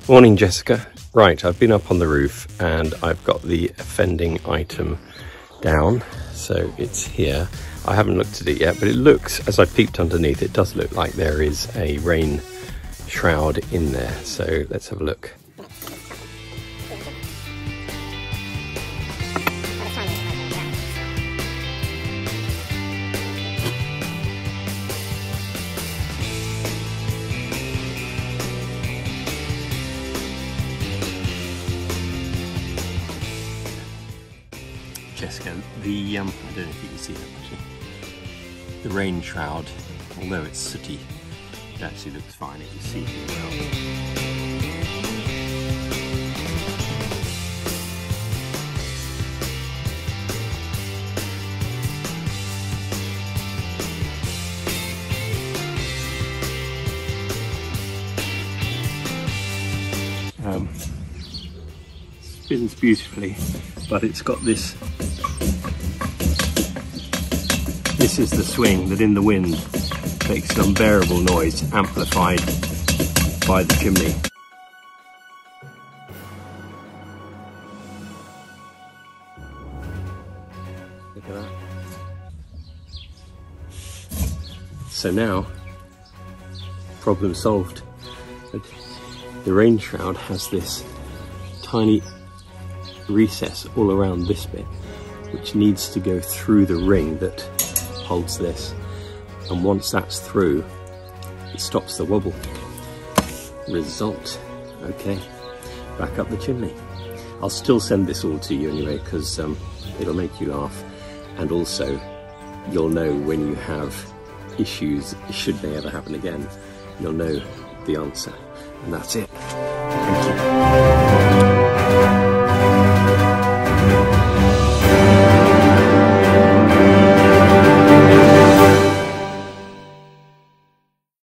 Morning, Jessica. Right, I've been up on the roof and I've got the offending item down, so it's here. I haven't looked at it yet, but it looks, as I peeped underneath, it does look like there is a rain shroud in there. So let's have a look. Jessica, I don't know if you can see that actually. The rain shroud, although it's sooty, it actually looks fine. It can see it well. Spins beautifully, but it's got this. This is the swing that in the wind makes an unbearable noise, amplified by the chimney. Look at that. So now, problem solved. The rain shroud has this tiny recess all around this bit, which needs to go through the ring that holds this, and once that's through, it stops the wobble. Result. Okay, back up the chimney. I'll still send this all to you anyway, because it'll make you laugh, and also you'll know when you have issues, should they ever happen again, you'll know the answer. And that's it. Thank you.